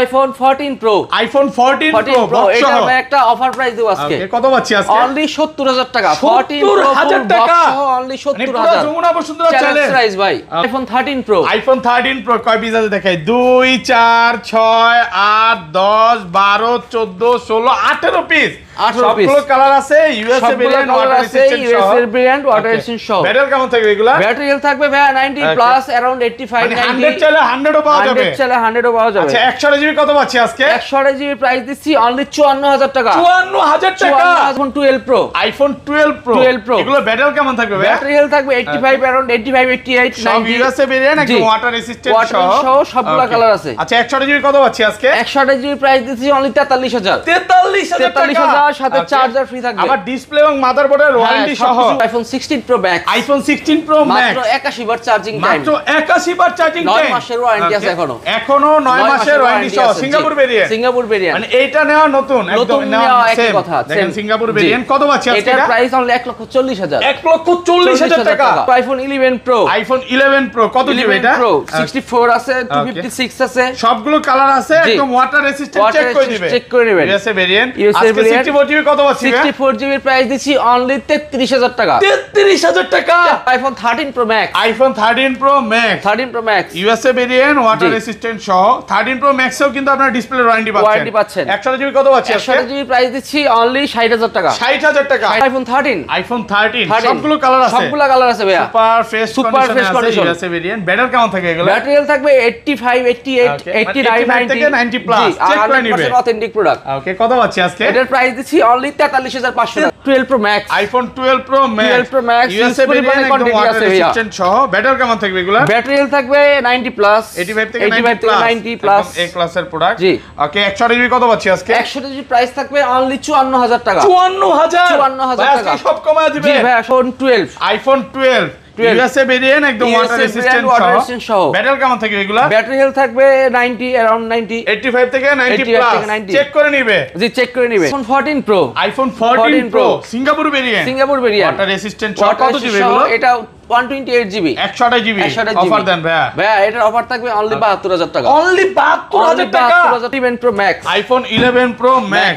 iPhone 14 Pro iPhone 14 Pro এটা আমি একটা অফার প্রাইস দেব আজকে। কত পাচ্ছি আজকে? অনলি 70000 টাকা। 70000 টাকা সহ অনলি 70000 পুরো যমুনা বসুন্ধরা চলে প্রাইস ভাই। iPhone 13 Pro কয় পিস আছে দেখাই? 2 4 6 8 10 12 14 16 18 পিস। 18 পিস সবগুলো কালার আছে, ইউএসএ ভেরিয়েন্ট, ওয়াটার রেজিস্ট্যান্ট সহ। ইউএসএ ভেরিয়েন্ট, ওয়াটার রেজিস্ট্যান্ট সহ। ব্যাটারি কেমন থাকবে এগুলা? ব্যাটারি হেলথ থাকবে ভাই 90 প্লাস अराउंड 85 90। 100 চলে 100 ও পাওয়া যাবে। 100 চলে 100 ও পাওয়া যাবে। আচ্ছা 100 জিবি কত পাচ্ছি আজকে? 100 জিবি প্রাইস দিচ্ছি অনলি 54000 টাকা। 54000 টাকা। iPhone 12 Pro iPhone 12 Pro এগুলো ব্যাটারি কেমন থাকবে ভাই? ব্যাটারি হেলথ থাকবে 85 अराउंड 85 88 সব ইউএসএ ভেরিয়েন্ট, একদম ওয়াটার রেজিস্ট্যান্ট সহ সবগুলো কালার আছে। আচ্ছা 100 জিবি কত পাচ্ছি আজকে? 100 জিবি প্রাইস দিচ্ছি অনলি 43000। 43000 টাকা। 43000 সাথে চার্জার ফ্রি থাকবে। আবার ডিসপ্লে এবং মাদারবোর্ডের ওয়ারেন্টি সহ। iPhone 16 Pro Max iPhone 16 Pro Max মাত্র 81 বার চার্জিং টাইম। মাত্র 81 বার চার্জিং টাইম। 9 মাসের ওয়ারেন্টি আছে এখনো 9 মাসের ওয়ারেন্টি সহ। সিঙ্গাপুর ভেরিয়েন্ট মানে এইটা নেওয়া নতুন একদম নেওয়া একই কথা। দেখেন সিঙ্গাপুর ভেরিয়েন্ট কত পাচ্ছি আজকে? এটার প্রাইস অনলি 1,40,000। 1,40,000 টাকা। iPhone 11 Pro কত জিবি এটা? 64 আছে, 256 আছে, সবগুলো কালার আছে, একদম ওয়াটার রেজিস্ট্যান্ট চেক করে নেবেন। ইউএসএ ভেরিয়েন্ট আজকে 64 জিবি কত পাচ্ছি? 64 জিবি প্রাইস দিচ্ছি অনলি 33000 টাকা। 33000 টাকা। iPhone 13 Pro Max iPhone 13 Pro Max USA variant, water resistant সহ। 13 Pro Max এও কিন্তু আপনারা ডিসপ্লে ওয়ারেন্টি পাচ্ছেন। 100 জিবি কত পাচ্ছি আজকে? 100 জিবি প্রাইস দিচ্ছি অনলি 60000 টাকা। 60000 টাকা। iPhone 13 সবগুলো কালার আছে, সবগুলো কালার আছে ভাইয়া। Super fresh condition USA variant. Battery কেমন থাকে এগুলো? ব্যাটারি হেলথ থাকবে 85 88 89 থেকে 90 প্লাস চেক করে নিবে। Authentic product. ওকে কত পাচ্ছি আজকে? এটার প্রাইস দিচ্ছি অনলি 43500 টাকা। 12 Pro Max iPhone 12 Pro Max USA variant একদম ওয়াটার রেজিস্ট্যান্ট সহ। ব্যাটারি কেমন থাকবে এগুলো? ব্যাটারি হেলথ থাকবে 90 প্লাস 85 থেকে 90 প্লাস এ ক্লাসের প্রোডাক্ট। জি ওকে 100 জিবি কত পাচ্ছি আজকে? 100 জিবি প্রাইস থাকবে অনলি 54000 টাকা। 54000 টাকা সব কমায় দিবে। জি ভাই iPhone 12 ইউএসএ ভেরিয়েন্ট, একদম ওয়াটার রেজিস্ট্যান্ট সহ। ব্যাটারি কেমন থাকে এগুলো? ব্যাটারি হেলথ থাকবে 90 अराउंड 90 85 থেকে 90 প্লাস চেক করে নিবে। জি চেক করে নিবে। iPhone 14 Pro Singapore variant water resistant সহ। কত জিবি এগুলো? এটা 128 জিবি 128 জিবি অফার দেন ভাইয়া। এটার অফার থাকবে অনলি 72000 টাকা। অনলি 72000 টাকা। 11 Pro Max iPhone 11 Pro Max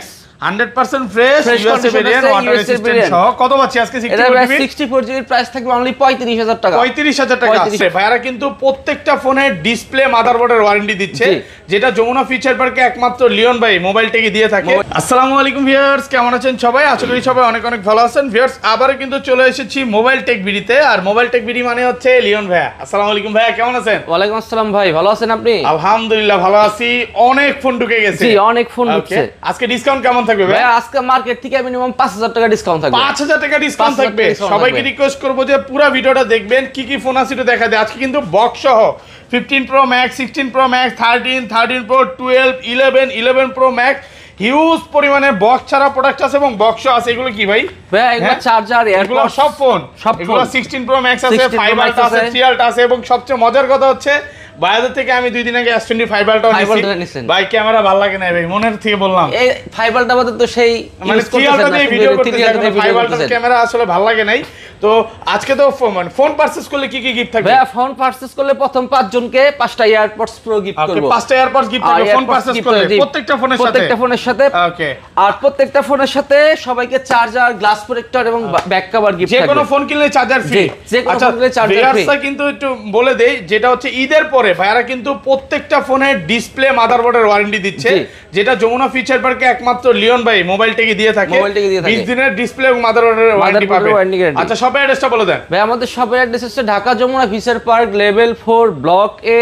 100% fresh USA variant, water resistant সহ। কত পাচ্ছি আজকে? 64 জিবি প্রাইস থাকবে অনলি 35000 টাকা। 35000 টাকা। ভাইয়ারা কিন্তু প্রত্যেকটা ফোনের ডিসপ্লে মাদারবোর্ডের ওয়ারেন্টি দিচ্ছে, যেটা যমুনা ফিচার পার্কে একমাত্র লিওন ভাই মোবাইল টেকে দিয়ে থাকে। আসসালামু আলাইকুম ভিউয়ার্স, কেমন আছেন সবাই? আশা করি সবাই অনেক অনেক ভালো আছেন। ভিউয়ার্স আবারো কিন্তু চলে এসেছি মোবাইল টেক ভিডিওতে। আর মোবাইল টেক ভিডিও মানে হচ্ছে লিওন ভাইয়া। আসসালামু আলাইকুম ভাইয়া, কেমন আছেন? ওয়ালাইকুম আসসালাম ভাই, ভালো আছেন আপনি? আলহামদুলিল্লাহ ভালো আছি। অনেক ফোন ঢুকে গেছে। জি অনেক ফোন ঢুকছে। আজকে ডিসকাউন্ট কেমন থাকবে ভাই? আজকে মার্কেট থেকে মিনিমাম 5000 টাকা ডিসকাউন্ট থাকবে। 5000 টাকা ডিসকাউন্ট থাকবে। সবাইকে রিকোয়েস্ট করব যে পুরো ভিডিওটা দেখবেন, কি কি ফোন আছে একটু দেখা দেয়। আজকে কিন্তু বক্স সহ 15 Pro Max 16 Pro Max 13 Pro 12 11 Pro Max huge পরিমাণে বক্স ছাড়া প্রোডাক্ট আছে এবং বক্স আছে। এগুলো কি ভাই? এগুলো চার্জার, এগুলো সব ফোন। এগুলো 16 Pro Max আছে, 5 আলট্রা আছে, 3 আলট্রা আছে এবং সবচেয়ে মজার কথা হচ্ছে বাজার থেকে আমি 2 দিন আগে S25 আলট্রা নিয়েছি। ভাই ক্যামেরা ভালো লাগে না ভাই, মনের থেকে বললাম। এই 5 আলট্রা বাদে তো সেই মানে 3 আলট্রা দিয়ে ভিডিও করতেছি, 5 আলট্রা ক্যামেরা আসলে ভালো লাগে নাই। তো আজকে তো ফোন পারচেজ করলে কি কি গিফট থাকবে? ভাই ফোন পারচেজ করলে প্রথম 5 জনকে 5টা এয়ারপডস প্রো গিফট করব। 5টা এয়ারপডস গিফট করব ফোন পারচেজ করলে প্রত্যেকটা ফোনের সাথে। ওকে। আর প্রত্যেকটা ফোনের সাথে সবাইকে চার্জার, গ্লাস প্রোটেক্টর এবং ব্যাক কভার গিফট থাকবে। যে কোনো ফোন কিনলে চার্জার ফ্রি। আচ্ছা ভিউয়ার্সরা কিন্তু একটু বলে দেই, যেটা হচ্ছে ঈদের পরে ভাইয়ারা কিন্তু প্রত্যেকটা ফোনের ডিসপ্লে মাদারবোর্ডের ওয়ারেন্টি দিচ্ছে, যেটা যমুনা ফিচার পার্কে একমাত্র লিওন ভাই মোবাইল টেকে দিয়ে থাকে। 20 দিনের ডিসপ্লে এবং মাদারবোর্ডের ওয়ারেন্টি পাবে। আচ্ছা শপের অ্যাড্রেসটা বলে দেন ভাই। আমাদের শপের অ্যাড্রেস হচ্ছে Dhaka Jamuna Future Park level 4 block A,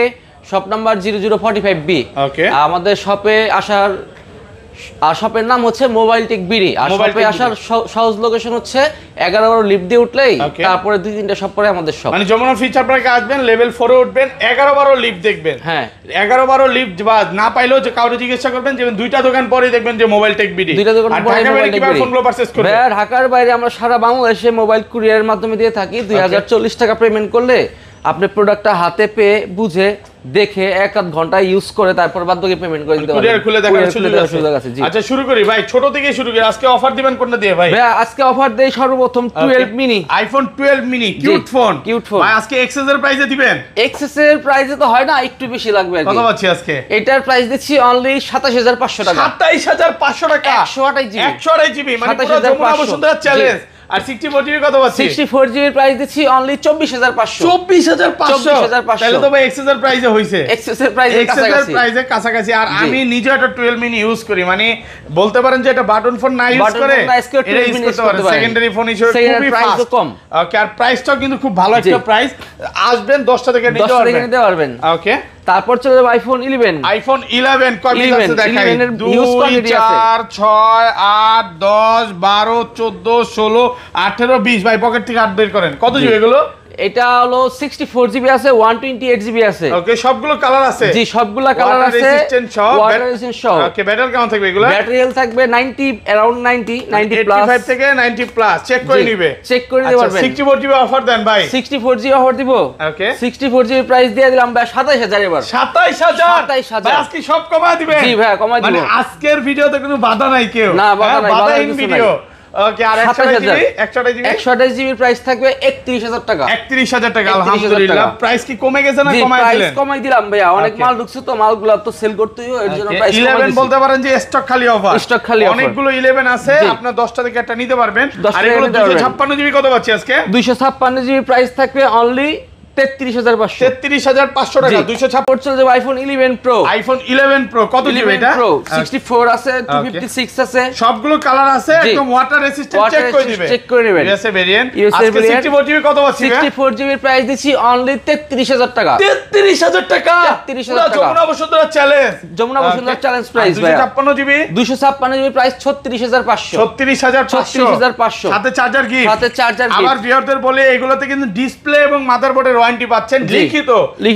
shop number 0045B। Okay. আমাদের শপে আসার শপের নাম হচ্ছে মোবাইল টেক বিডি। আর শপে আসার সহজ লোকেশন হচ্ছে 11 লিফট দিয়ে উঠলেই তারপরে 2-3টা শপ পরে আমাদের শপ। মানে যমুনা ফিচার পার্কে আসবেন, লেভেল 4 এ উঠবেন, 11 লিফট দেখবেন। হ্যাঁ 11 লিফট বা না পাইলেও যে কাউকে জিজ্ঞাসা করবেন, যে 2টা দোকান পরেই দেখবেন যে মোবাইল টেক বিডি। 2টা দোকান পরে মোবাইল টেক বিডি। ফোনগুলো পারচেজ করবেন। ভাই ঢাকার বাইরে আমরা সারা বাংলাদেশে মোবাইল কুরিয়ারের মাধ্যমে দিয়ে থাকি। 2040 টাকা পেমেন্ট করলে আপনি প্রোডাক্টটা হাতে পেয়ে বুঝে দেখে 1-8 ঘন্টা ইউজ করে তারপর বাদ বাকি পেমেন্ট করে দিতে পারবেন। কুরিয়ার খুলে দেখার সুযোগ আছে। জি। আচ্ছা শুরু করি ভাই, ছোট থেকে শুরু করি। আজকে অফার দিবেন কোনটা দিয়ে ভাই? ভাই আজকে অফার দেই সর্বপ্রথম 12 mini, iPhone 12 mini, cute phone. ভাই আজকে এক্সএস এর প্রাইসে দিবেন? এক্সএস এর প্রাইসে তো হয় না, একটু বেশি লাগবে আর কি। কত পাচ্ছি আজকে? এটার প্রাইস দিচ্ছি অনলি 27500 টাকা। 27500 টাকা 128 জিবি, 128 জিবি, মানে পুরো যমুনা বসুন্ধরা চ্যালেঞ্জ। আর 64 জিবি কত পাচ্ছি? 64 জিবি প্রাইস দিচ্ছি অনলি 24500। 24500 তাহলে তো ভাই এক্সএস এর প্রাইসে হইছে। এক্সএস এর প্রাইসে কাছাকাছি। আর আমি নিজে একটা 12 মিনি ইউজ করি, মানে বলতে পারেন যে এটা বাটন ফোন না ইউজ করে এটা ইউজ করতে পারেন। সেকেন্ডারি ফোন হিসেবে খুবই ফাস্ট, কম। ওকে, আর প্রাইসটাও কিন্তু খুব ভালো একটা প্রাইস। আসবেন 10টা থেকে নিতে পারবেন। ওকে, তারপর চলে যাবে আইফোন 11। আইফোন 11 কয় পিস আছে দেখাই? 2 4 6 8 10 12 14 16 18 20। ভাই পকেট থেকে 8 বের করেন। কত জিবি এগুলো? এটা হলো 64 জিবি আছে, 128 জিবি আছে। ওকে, সবগুলো কালার আছে? জি, সবগুলো কালার আছে। ওয়াটার রেজিস্ট্যান্ট সহ। ওকে, ব্যাটারি কেমন থাকবে এগুলো? ব্যাটারি হেলথ থাকবে 90, अराउंड 90 প্লাস। 85 থেকে 90 প্লাস চেক করে নিবে। চেক করে নিতে পারবেন। 64 জিবি অফার দেন ভাই। 64 জিবি অফার দিব। ওকে, 64 জিবি প্রাইস দিয়ে দিলাম ভাই 27000 এবার। 27000 ভাই আজকে সব কমায় দিবেন? জি ভাই, কমায় দিব। মানে আজকের ভিডিওতে কোনো বাধা নাই কেউ? না, বাধা নাই, বাধাহীন ভিডিও। ওকে, আর 128 জিবি প্রাইস থাকবে 31000 টাকা। 31000 টাকা, আলহামদুলিল্লাহ। প্রাইস কি কমে গেছে না কমায় দিলেন? প্রাইস কমাই দিলাম ভাইয়া, অনেক মাল ঢুকছে তো, মালগুলো তো সেল করতেই হয়, এর জন্য প্রাইস কমাই 11 বলতে পারেন যে স্টক খালি অফার। স্টক খালি অফার অনেকগুলো 11 আছে, আপনার 10টা থেকে একটা নিতে পারবেন। আর এগুলো 256 জিবি কত পাচ্ছি আজকে? 256 জিবি প্রাইস থাকবে অনলি 33500। 33500 টাকা 256। চলে যাবে আইফোন 11 প্রো। আইফোন 11 প্রো কত জিবি এটা? 64 আছে, 256 আছে, সবগুলো কালার আছে, একদম ওয়াটার রেসিস্ট্যান্ট। চেক করে নেবেন। USA variant. আজকে 64 জিবি কত পাচ্ছি? 64 জিবি প্রাইস দিচ্ছি অনলি 33000 টাকা। 33000 টাকা 33000 টাকা। Jamuna Bashundhara challenge. Jamuna Bashundhara challenge price ভাই। 256 জিবি 256 জিবি প্রাইস 36500। 36500 সাথে চার্জার গিফট। সাথে চার্জার গিফট। আবার ভিউয়ারদের বলে এগুলোতে কিন্তু ডিসপ্লে এবং মাদারবোর্ডের ওয়ারেন্টি পাচ্ছেন লিখিত।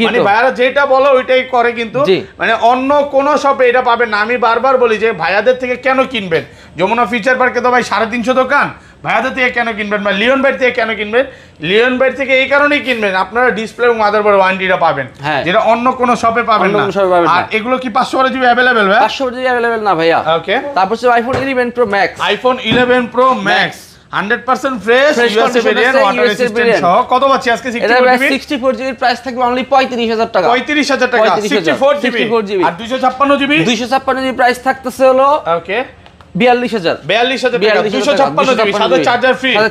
মানে ভাইয়ারা যেটা বলে ওইটাই করে, কিন্তু মানে অন্য কোন শপে এটা পাবেন না। আমি বারবার বলি যে ভাইয়াদের থেকে কেন কিনবেন? যমুনা ফিউচার পার্কে তো ভাই 350 দোকান, ভাইয়াদের থেকে কেন কিনবেন? বা লিওন বাইট থেকে কেন কিনবেন? লিওন বাইট থেকে এই কারণেই কিনবেন, আপনারা ডিসপ্লে এবং মাদারবোর্ড ওয়ারেন্টিটা পাবেন, যেটা অন্য কোন শপে পাবেন না। আর এগুলো কি 500 জিবি अवेलेबल ভাই? 500 জিবি अवेलेबल না ভাইয়া। ওকে, তারপর হচ্ছে iPhone 11 pro Max. IPhone 11 pro max 100% fresh USA variant, water resistant সহ। কত পাচ্ছি আজকে? 64 জিবি প্রাইস থাকবে অনলি 35000 টাকা। 35000 টাকা 64 জিবি। আর 256 জিবি 256 জিবি প্রাইস থাকতেছে হলো ওকে 42000 টাকা। 256 জিবি সাথে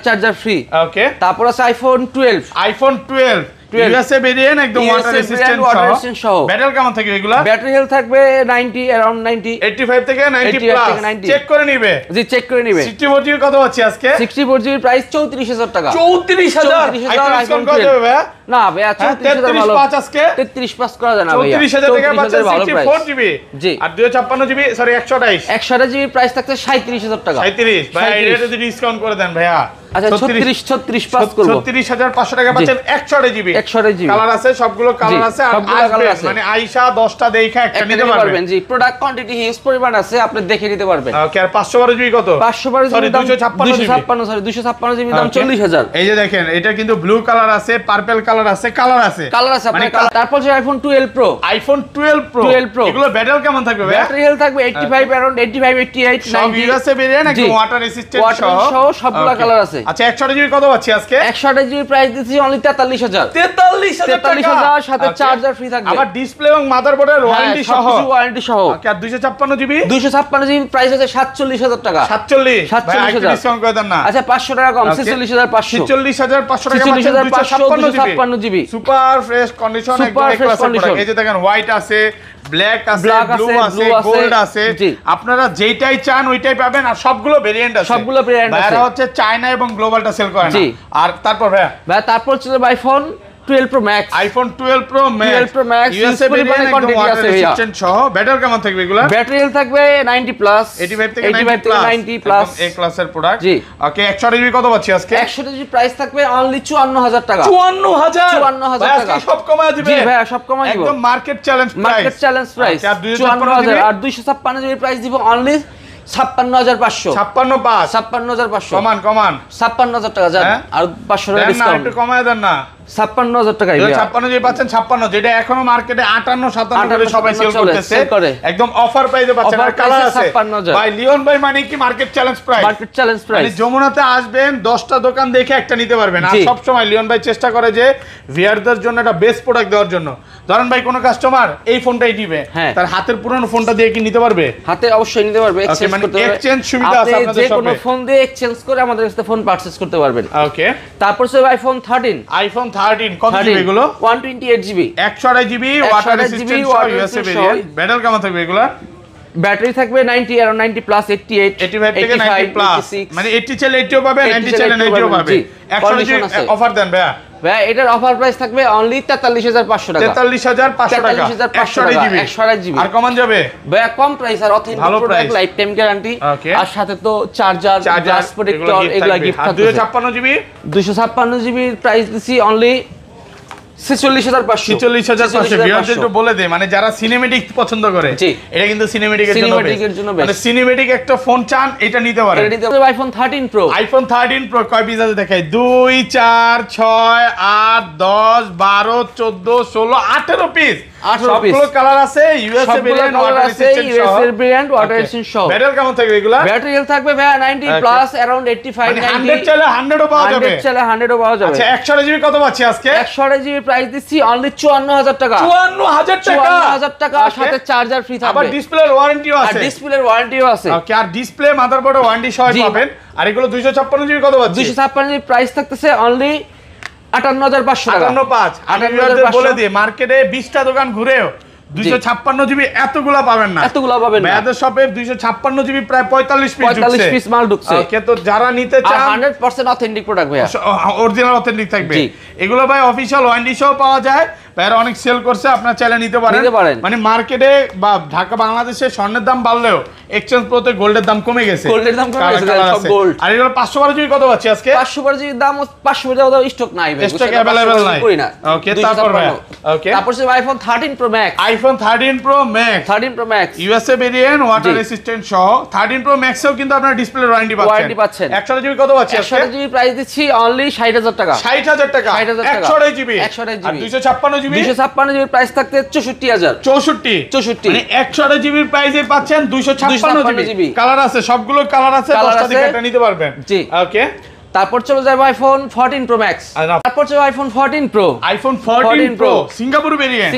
চার্জার ফ্রি। ওকে, তারপর আছে আইফোন 12। আইফোন 12 ইউএসএ ভেরিয়েন্ট, একদম ওয়াটার রেজিস্ট্যান্ট সহ। ব্যাটারি কেমন থাকবে এগুলা? ব্যাটারি হেলথ থাকবে 90, अराउंड 90, 85 থেকে 90 প্লাস। চেক করে নিবে। জি, চেক করে নিবে। 64 জিবি কত পাচ্ছি আজকে? 64 জিবি প্রাইস 34000 টাকা। 34000 আইফোন কত হবে ভাই? না ভাই, 34000 ভালো। 33 আজকে 33 করা যায় না ভাই। 34000 টাকা পাচ্ছেন 64 জিবি। জি, আর 256 জিবি সরি 128 জিবি প্রাইস থাকছে 37000 টাকা। 37 ভাই, এটা যদি ডিসকাউন্ট করে দেন ভাইয়া। আচ্ছা 36 পাস করব। 36500 টাকা পাচ্ছেন 128 জিবি। 128 জিবি কালার আছে, সবগুলো কালার আছে। আর আসবে মানে আইসা 10টা দেখা একটা নিতে পারবেন। জি, প্রোডাক্ট কোয়ান্টিটি হিউজ পরিমাণ আছে, আপনি দেখে নিতে পারবেন। ওকে, আর 512 জিবি কত? 512 জিবি দাম 256 জিবি দাম 40000। এই যে দেখেন, এটা কিন্তু ব্লু কালার আছে, পার্পল কালার আছে, কালার আছে আপনার কালার। তারপর যে আইফোন 12 প্রো। আইফোন 12 প্রো এগুলো ব্যাটারি কেমন থাকবে ভাই? ব্যাটারি হেলথ থাকবে 85, अराउंड 85, 88, 90 সব ইউএসএ ভেরিয়েন্ট, একদম ওয়াটার রেজিস্ট্যান্ট সহ সবগুলা কালার আছে। আচ্ছা 128 জিবি কত পাচ্ছি আজকে? 128 জিবি প্রাইস দিচ্ছি অনলি 43000। 43000 সাথে চার্জার ফ্রি থাকবে। আবার ডিসপ্লে এবং মাদারবোর্ডের ওয়ারেন্টি সহ। ওয়ারেন্টি সহ। ওকে, আর 256 জিবি 256 জিবি প্রাইস আছে 47000 টাকা। 47000 ডিসকাউন্ট করে দেন না। আচ্ছা 500 টাকা কম, 46500। 46500 টাকা পাচ্ছেন 256 জিবি। সুপার ফ্রেশ কন্ডিশন, একদম এক ক্লাসের প্রোডাক্ট। এই যে দেখেন, হোয়াইট আছে, ব্ল্যাক আছে, ব্লু আছে, গোল্ড আছে। আপনারা যেইটাই চান ওইটাই পাবেন। আর সবগুলো ভেরিয়েন্ট আছে, সবগুলো ভেরিয়েন্ট আছে। ভাইরা হচ্ছে চায়না এবং গ্লোবালটা সেল করে না। আর তারপর ভাই তারপর ছিল iPhone 12 pro Max. IPhone 12 pro Max USA variant, একদম ওয়াটার রেজিস্ট্যান্ট সহ। ব্যাটারি কেমন থাকবে এগুলা? ব্যাটারি হেলথ থাকবে 90 প্লাস, 85 থেকে 90 প্লাস, একদম এ ক্লাসের প্রোডাক্ট। জি, ওকে, 128 জিবি কত পাচ্ছি আজকে? 128 জিবি প্রাইস থাকবে অনলি 54000 টাকা। 54000 টাকা সব কমায় দিবেন। জি ভাই, সব কমায় দিব, একদম market challenge price. Market challenge price 54000। আর 256 জিবি প্রাইস দিব অনলি 56500। 56500 56500 কমান 56000 টাকা যান। আর 500 টাকা ডিসকাউন্ট, একটু কমায় দেন না। 56000 টাকা 56 যে পাচ্ছেন 56, যেটা এখনো মার্কেটে 58-57 করে সবাই সেল করতেছে, একদম অফার প্রাইসে পাচ্ছেন। আর কালার আছে ভাই, লিওন ভাই মানে কি market challenge price, market challenge price. মানে যমুনাতে আসবেন 10টা দোকান দেখে একটা নিতে পারবেন। আর সব সময় লিওন ভাই চেষ্টা করে যে ভিউয়ারদের জন্য একটা বেস্ট প্রোডাক্ট দেওয়ার জন্য। ধরেন ভাই কোন কাস্টমার এই ফোনটাই নিবে, তার হাতের পুরনো ফোনটা দিয়ে কি নিতে পারবে? হাতে অবশ্যই নিতে পারবে, এক্সচেঞ্জ করতে পারবে, এক্সচেঞ্জ সুবিধা আছে আপনাদের শপে। যে কোনো ফোন দিয়ে এক্সচেঞ্জ করে আমাদের কাছে ফোন পারচেজ করতে পারবেন। ওকে, তারপর সে আইফোন 13। আইফোন 13 কত জিবি এগুলো? 128 জিবি, 128 জিবি, ওয়াটার রেজিস্ট্যান্ট সহ ইউএসএ ভেরিয়েন্ট। ব্যাটারি কেমন থাকবে এগুলা? ব্যাটারি থাকবে 90 আর 90 প্লাস 88 85 থেকে 90 প্লাস, মানে 80 চাইলে 80ও পাবে, 90 চাইলে 90ও পাবে। 100 জিবি অফার দেন ভাইয়া। ভাই এটার অফার প্রাইস থাকবে অনলি 43500 টাকা। 43500 টাকা 128 জিবি। আর কমান যাবে ভাই? কম প্রাইস আর authentic product, lifetime guarantee, আর সাথে তো চার্জার, গ্লাস প্রোটেক্টর, এগুলা গিফট থাকবে। 256 জিবি, 256 জিবি প্রাইস দিছি অনলি 46500। 46500 ভিউয়ারদের একটু বলে দেই, মানে যারা সিনেমেটিক পছন্দ করে, এটা কিন্তু সিনেমেটিকের জন্য বেস্ট। মানে সিনেমেটিক একটা ফোন চান, এটা নিতে পারেন। এটা নিতে পারেন। আইফোন 13 প্রো, আইফোন 13 প্রো কয় পিস আছে দেখাই? 2 4 6 8 10 12 14 16 18 পিস। সবগুলো কালার আছে, ইউএসএ ভেরিয়েন্ট, ওয়াটার রেজিস্ট্যান্ট সহ। ইউএসএ ভেরিয়েন্ট, ওয়াটার রেজিস্ট্যান্ট সহ। ব্যাটারি কেমন থাকবে এগুলা? ব্যাটারি হেলথ থাকবে ভাই 90 প্লাস, अराउंड 85 90। 100 চাইলে 100ও পাওয়া যাবে, 100 চাইলে 100ও পাওয়া যাবে। আচ্ছা 100 জিবি কত পাচ্ছি আজকে? 100 জিবি প্রাইস দিচ্ছি অনলি 54000 টাকা। 54000 টাকা, 54000 টাকা, সাথে চার্জার ফ্রি থাকবে, আবার ডিসপ্লের ওয়ারেন্টিও আছে। আর ডিসপ্লের ওয়ারেন্টিও আছে। ওকে, আর ডিসপ্লে মাদারবোর্ডের ওয়ারেন্টি সহ পাবেন। আর এগুলো 256 জিবি কত পাচ্ছি? 256 জিবি প্রাইস থাকতেছে অনলি 58500 টাকা। 585। আমি আপনাদের বলে দিই, মার্কেটে 20টা দোকান ঘুরেও 256 জিবি এতগুলা পাবেন না, এতগুলা পাবেন না। আমাদের শপে 256 জিবি প্রায় 45 পিস ঢুকছে, 45 পিস মাল ঢুকছে। ওকে, তো যারা নিতে চান 100% অথেন্টিক প্রোডাক্ট ভাই, অরিজিনাল অথেন্টিক থাকবে। এগুলো ভাই অফিশিয়াল ওয়ারেন্টি সহ পাওয়া যায়। ভাইরা অনেক সেল করছে, আপনারা চাইলে নিতে পারেন। মানে মার্কেটে বা ঢাকা বাংলাদেশে স্বর্ণের দাম বাড়লেও এক্সচেঞ্জ প্রতে গোল্ডের দাম কমে গেছে, গোল্ডের দাম কমে গেছে সব গোল্ড। আর এগুলো 512 জিবি কত পাচ্ছি আজকে? 512 জিবি দাম, 500 দাও স্টক নাই ভাই, স্টক अवेलेबल নাই। ওকে, তারপর ভাই ওকে, তারপর সে iPhone 13 Pro Max. IPhone 13 Pro Max, 13 Pro Max USA variant, water resistant সহ। 13 প্রো ম্যাক্সেও কিন্তু আপনারা ডিসপ্লে ওয়ারেন্টি পাচ্ছেন। 100 জিবি কত পাচ্ছি আজকে? 100 জিবি প্রাইস দিচ্ছি অনলি 60000 টাকা। 60000 টাকা 100 জিবি। 100 জিবি। আর 256 জিবি, 256 জিবি প্রাইস থাকতে 64000। 64 মানে 100 জিবির প্রাইসে পাচ্ছেন 256 জিবি। কালার আছে, সবগুলো কালার আছে, 10টা থেকে একটা নিতে পারবেন। জি, ওকে। তারপর চলে যাবে আইফোন 14 প্রো ম্যাক্স। তারপর চলে iPhone 14 pro. IPhone 14 pro Singapore variant,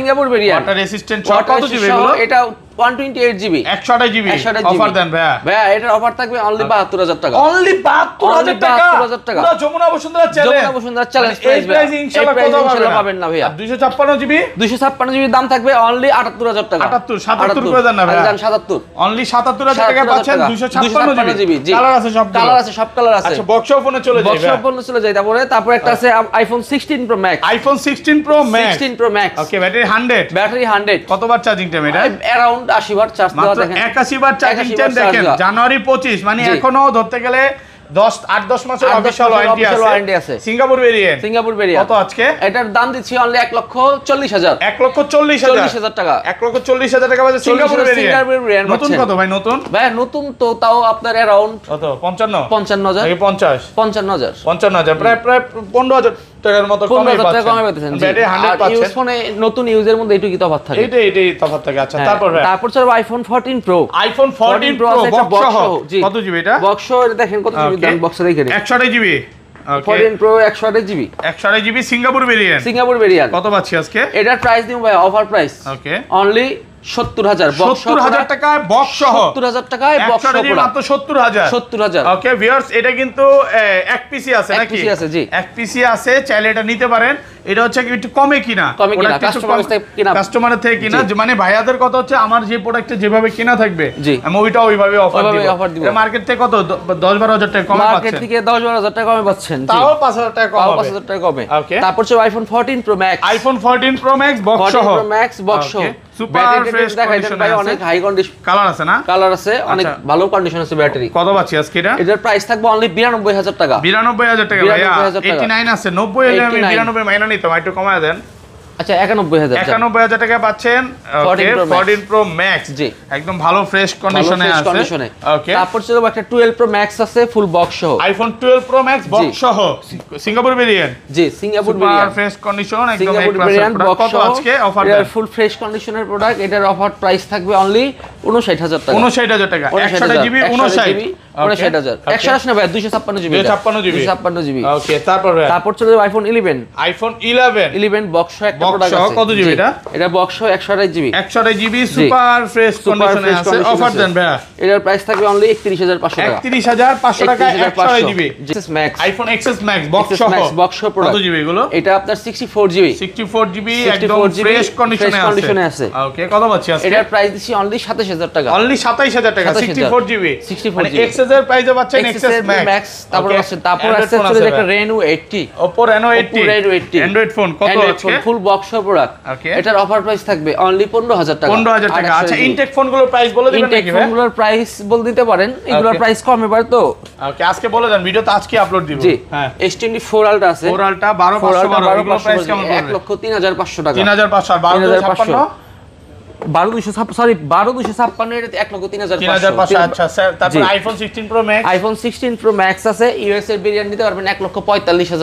water resistant কত জিবি এগুলো? এটা 128 জিবি, 128 জিবি। অফার দেন ভাইয়া। ভাইয়া এটার অফার থাকবে অনলি 72000 টাকা। অনলি 72000 টাকা, 72000 টাকা। পুরো Jamuna Bashundhara challenge, Jamuna Bashundhara challenge price ইনশাআল্লাহ কোথাও পাবেন না ভাইয়া। 256 জিবি, 256 জিবি দাম থাকবে অনলি 78000 টাকা। 77 করে দেন না ভাইয়া। 77 অনলি 77000 টাকা পাচ্ছেন 256 জিবি। কালার আছে, সব কালার আছে। আচ্ছা বক্স ফোনে চলে যাই, বক্স ফোনে চলে যাই। তারপর একটা আছে iPhone 16 Pro Max. IPhone 16 Pro Max, 16 Pro Max. Okay, battery 100, battery 100। কতবার চার্জিং টাইম এটা? अराउंड 80 বার চার্জ দেওয়া, দেখেন 81 বার চার্জিং টাইম। দেখেন জানুয়ারি 25, মানে এখনো ধরতে গেলে 8-10 মাসের অফিশিয়াল ওয়ারেন্টি আছে। সিঙ্গাপুর ভেরিয়েন্ট কত আজকে? এটার দাম দিচ্ছি অনলি 1,40,000। 1,40,000 টাকা। 1,40,000 টাকা বাজে সিঙ্গাপুর ভেরিয়েন্ট। নতুন কত ভাই? নতুন ভাই নতুন তো তাও আপনার अराउंड কত? 55000 নাকি 50 55000, প্রায় 15000 টাকার মতো কমে পাচ্ছেন। ব্যাটারি 100 পাচ্ছেন। ইউজ ফোনে নতুন ইউজের মধ্যে এইটুকুই তফাৎ থাকে, এইটাই তফাৎ থাকে। আচ্ছা তারপর চলো iPhone 14 pro. IPhone 14 pro box সহ কত জিবি এটা? বক্স দেখেন কত জিবি দাম, বক্সে দেখেন 128 GB. 14 pro 128 GB, 128 GB Singapore variant. কত পাচ্ছি আজকে? এটার প্রাইস দিমু ভাই অফার প্রাইস, ওকে, অনলি 70000 70000 টাকায় বক্স সহ। 70000 টাকায় বক্স সহ মাত্র 70000। ওকে ভিউয়ার্স, এটা কিন্তু এক পিসি আছে নাকি? এক পিসি আছে, জি এক পিসি আছে, চাইলে এটা নিতে পারেন। এটা হচ্ছে একটু কমে কিনা, কাস্টমারের থেকে কিনা। মানে ভাইয়াদের কথা হচ্ছে আমার যে প্রোডাক্টে যেভাবে কিনা থাকবে আমি ওইটা ওইভাবে অফার দিব। মার্কেট থেকে কত 10-12 টাকা কমে পাচ্ছেন, মার্কেট থেকে 10-12 টাকা কমে পাচ্ছেন, তাও 5000 টাকা কম হবে, 5000 টাকা কমে। ওকে, তারপর হচ্ছে iPhone 14 pro Max. IPhone 14 pro max box সহ, 14 প্রো ম্যাক্স বক্স সহ, সুপার ফ্রেশ কন্ডিশন আছে, অনেক হাই কন্ডিশন। কালার আছে না? কালার আছে, অনেক ভালো কন্ডিশন আছে ব্যাটারি। কত পাচ্ছি আজকে এটা? এটার প্রাইস থাকবে অনলি 92000 টাকা। 92000 টাকা ভাইয়া। 89 আছে, 90 হলে আমি 99 মাইনা নিতাম, একটু কমায় দেন। আচ্ছা 91000 91000 টাকা পাচ্ছেন। ওকে 14 প্রো ম্যাক্স জি একদম ভালো ফ্রেশ কন্ডিশনে আছে। ওকে তারপর ছিল একটা 12 প্রো ম্যাক্স আছে ফুল বক্স সহ। আইফোন 12 প্রো ম্যাক্স বক্স সহ সিঙ্গাপুর ভেরিয়েন্ট। জি সিঙ্গাপুর ভেরিয়েন্ট ফ্রেশ কন্ডিশন একদম সিঙ্গাপুর এক ক্লাসের ভেরিয়েন্ট প্রোডাক্ট। কত আজকে অফার দেন? ফুল ফ্রেশ কন্ডিশনের প্রোডাক্ট, এটার অফার প্রাইস থাকবে অনলি 59000 টাকা। 59000 টাকা 100 জিবি 59000 128 না ভাই 256 জিবি 256 জিবি। ওকে তারপর চলে যাবে আইফোন 11 11 বক্স একটা প্রোডাক্ট আছে। কত জিবি এটা? এটা box 128 GB 128 GB super fresh কন্ডিশনে আছে। অফার দেন ভাই। এটার প্রাইস থাকবে অনলি 31500 টাকা। 31500 টাকা 128 GB XS Max iPhone XS Max box সহ প্রোডাক্ট। কত জিবি এগুলো? এটা আপনার 64 জিবি 64 জিবি একদম ফ্রেশ কন্ডিশনে আছে। ওকে কত পাচ্ছি আজকে? এটার প্রাইস দিছি অনলি 27000 টাকা। অনলি 27000 টাকা 64 জিবি 64 জিবি XS এর প্রাইসে পাচ্ছেন XS Max। তারপর আছে চলে যায় একটা Reno 80 Oppo Reno 80 Android phone কত আছে? Full box product. এটার অফার প্রাইস থাকবে অনলি 15000 টাকা। 15000 টাকা। আচ্ছা ইনটেক ফোনগুলোর প্রাইস বলে দিবেন নাকি ভাই? ফোনগুলোর প্রাইস বল দিতে পারেন, এগুলোর প্রাইস কম এবার তো। ওকে আজকে বলে দেন, ভিডিও তো আজকে আপলোড দিব। হ্যাঁ S24 Ultra আছে। 4 Ultra 12512 এগুলোর প্রাইস কেমন পড়বে? 1,03,500 টাকা। 3500 আর 12256 12256 এটা 1,03,500 আচ্ছা স্যার। তারপর আইফোন 16 প্রো ম্যাক্স আছে ইউএস এর ভেরিয়েন্ট নিতে পারবেন 1,45,000